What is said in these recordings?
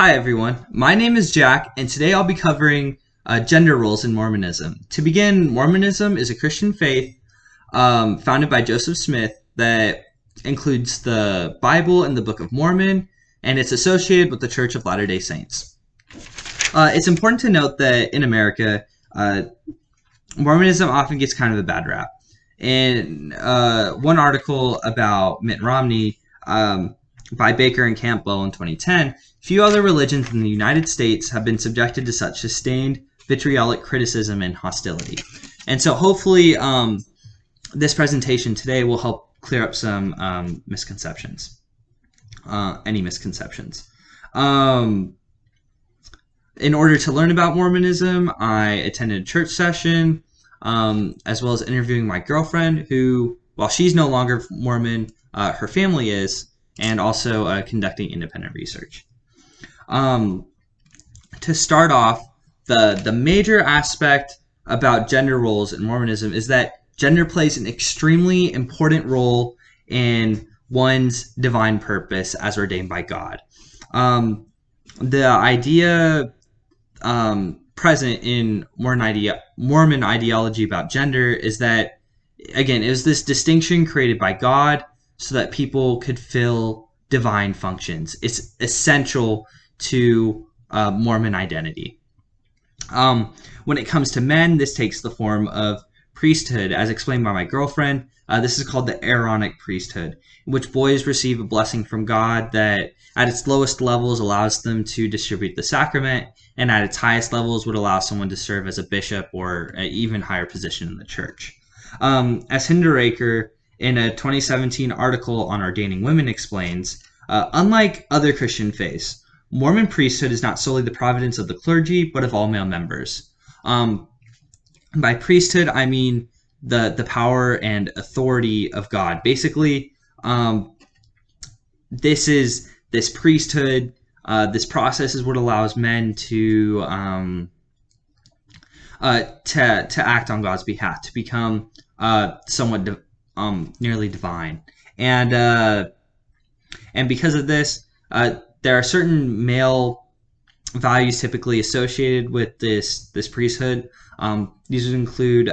Hi everyone, my name is Jack, and today I'll be covering gender roles in Mormonism. To begin, Mormonism is a Christian faith founded by Joseph Smith that includes the Bible and the Book of Mormon, and it's associated with the Church of Latter-day Saints. It's important to note that in America, Mormonism often gets kind of a bad rap. In one article about Mitt Romney by Baker and Campbell in 2010, few other religions in the United States have been subjected to such sustained vitriolic criticism and hostility. And so hopefully this presentation today will help clear up some misconceptions, any misconceptions. In order to learn about Mormonism, I attended a church session, as well as interviewing my girlfriend, who, while she's no longer Mormon, her family is, and also conducting independent research. To start off, the major aspect about gender roles in Mormonism is that gender plays an extremely important role in one's divine purpose as ordained by God. The idea present in Mormon ideology about gender is that, again, it was this distinction created by God so that people could fill divine functions. It's essential to Mormon identity. When it comes to men, this takes the form of priesthood, as explained by my girlfriend. This is called the Aaronic priesthood, in which boys receive a blessing from God that at its lowest levels allows them to distribute the sacrament, and at its highest levels would allow someone to serve as a bishop or an even higher position in the church. As Hinderaker, in a 2017 article on ordaining women, explains, unlike other Christian faiths, Mormon priesthood is not solely the providence of the clergy, but of all male members. By priesthood, I mean the power and authority of God. Basically, this priesthood, this process is what allows men to act on God's behalf, to become somewhat nearly divine, and because of this, there are certain male values typically associated with this priesthood. These would include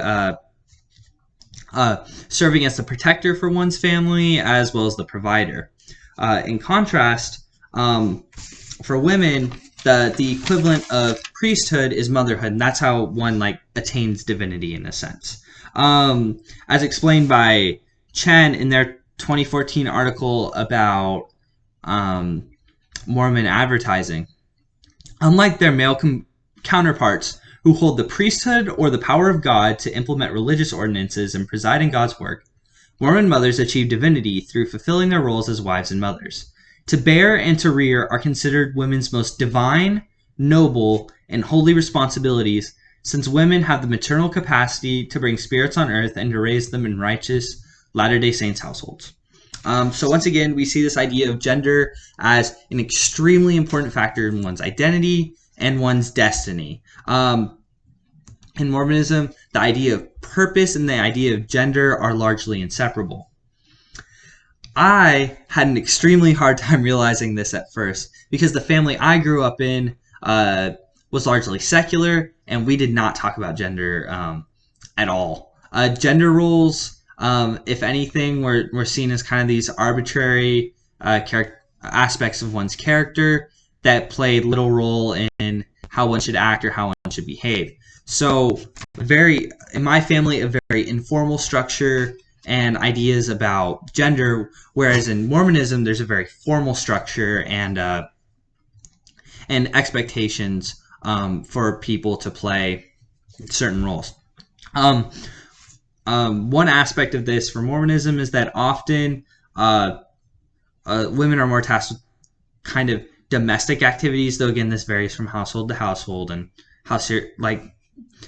serving as the protector for one's family as well as the provider. In contrast, for women, the equivalent of priesthood is motherhood, and that's how one attains divinity in a sense. As explained by Chen in their 2014 article about Mormon advertising, unlike their male counterparts who hold the priesthood or the power of God to implement religious ordinances and preside in God's work, Mormon mothers achieve divinity through fulfilling their roles as wives and mothers. To bear and to rear are considered women's most divine, noble, and holy responsibilities, since women have the maternal capacity to bring spirits on earth and to raise them in righteous Latter-day Saints households. So once again, we see this idea of gender as an extremely important factor in one's identity and one's destiny. In Mormonism, the idea of purpose and the idea of gender are largely inseparable. I had an extremely hard time realizing this at first because the family I grew up in was largely secular, and we did not talk about gender at all. Gender roles, if anything, were seen as kind of these arbitrary aspects of one's character that played little role in how one should act or how one should behave. So, in my family, a very informal structure and ideas about gender, whereas in Mormonism, there's a very formal structure and expectations for people to play certain roles. One aspect of this for Mormonism is that often women are more tasked with kind of domestic activities, though again this varies from household to household and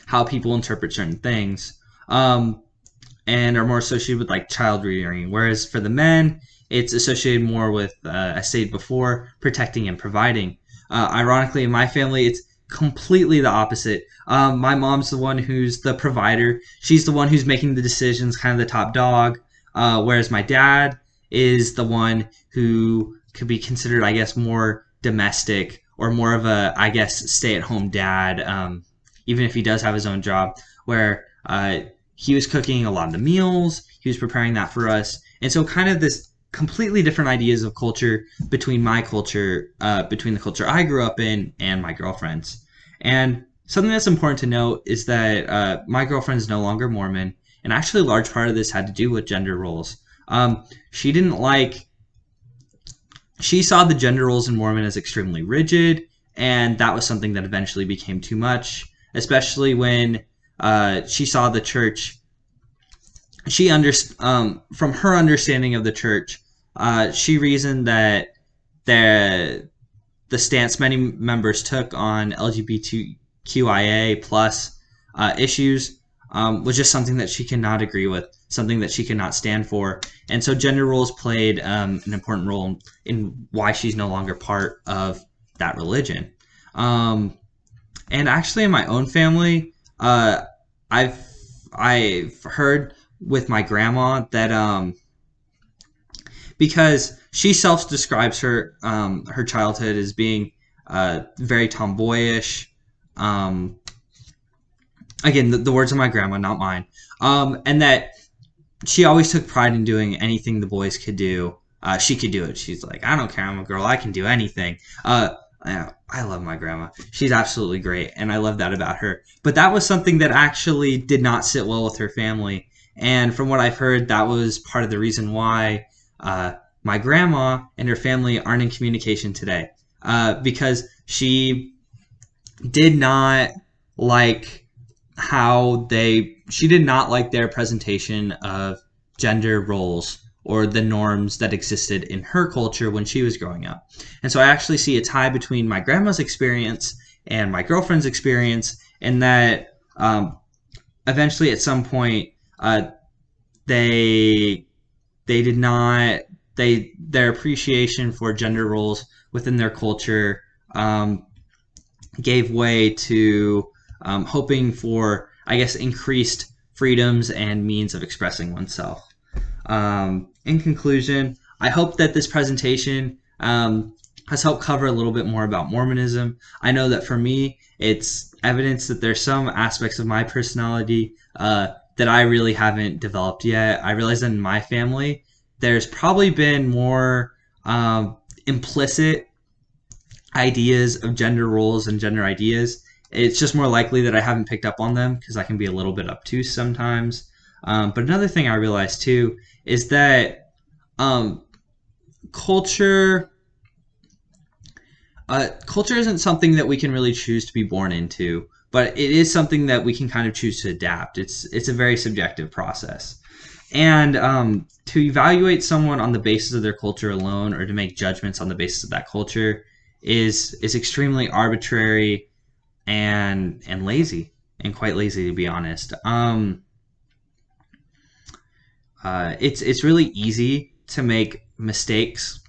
how people interpret certain things, and are more associated with child rearing, whereas for the men it's associated more with, as stated before, protecting and providing. Ironically, in my family, it's completely the opposite. My mom's the one who's the provider. She's the one who's making the decisions, kind of the top dog, whereas my dad is the one who could be considered, I guess, more domestic or more of a, I guess, stay-at-home dad, even if he does have his own job, where he was cooking a lot of the meals, he was preparing that for us, and so kind of this completely different ideas of culture between my culture, between the culture I grew up in and my girlfriend's. And something that's important to note is that my girlfriend is no longer Mormon, and actually a large part of this had to do with gender roles. She didn't like, she saw the gender roles in Mormon as extremely rigid, and that was something that eventually became too much, especially when she saw the church. From her understanding of the church, she reasoned that the stance many members took on LGBTQIA plus issues was just something that she cannot agree with, something that she cannot stand for. And so gender roles played an important role in why she's no longer part of that religion. And actually in my own family, I've heard with my grandma that because she self-describes her childhood as being very tomboyish. Again, the words of my grandma, not mine. And that she always took pride in doing anything the boys could do. She could do it. She's like, I don't care, I'm a girl, I can do anything. I love my grandma. She's absolutely great, and I love that about her. But that was something that actually did not sit well with her family. And from what I've heard, that was part of the reason why my grandma and her family aren't in communication today. Because she did not like she did not like their presentation of gender roles or the norms that existed in her culture when she was growing up. And so I actually see a tie between my grandma's experience and my girlfriend's experience, in that eventually at some point they did not, their appreciation for gender roles within their culture gave way to hoping for, I guess, increased freedoms and means of expressing oneself. In conclusion, I hope that this presentation has helped cover a little bit more about Mormonism. I know that for me, it's evidence that there's some aspects of my personality that I really haven't developed yet. I realize that in my family, there's probably been more implicit ideas of gender roles and gender ideas. It's just more likely that I haven't picked up on them because I can be a little bit obtuse sometimes. But another thing I realized too is that culture isn't something that we can really choose to be born into, but it is something that we can kind of choose to adapt. It's a very subjective process. And to evaluate someone on the basis of their culture alone, or to make judgments on the basis of that culture, is extremely arbitrary and lazy, and quite lazy, to be honest. It's really easy to make mistakes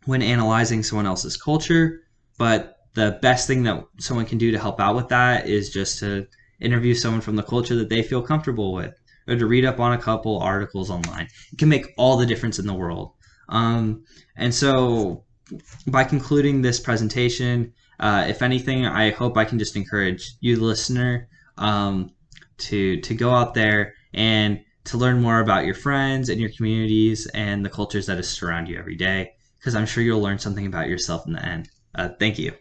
when analyzing someone else's culture, but the best thing that someone can do to help out with that is just to interview someone from the culture that they feel comfortable with, or to read up on a couple articles online. It can make all the difference in the world. And so by concluding this presentation, if anything, I hope I can just encourage you, the listener, to go out there and to learn more about your friends and your communities and the cultures that surround you every day, because I'm sure you'll learn something about yourself in the end. Thank you.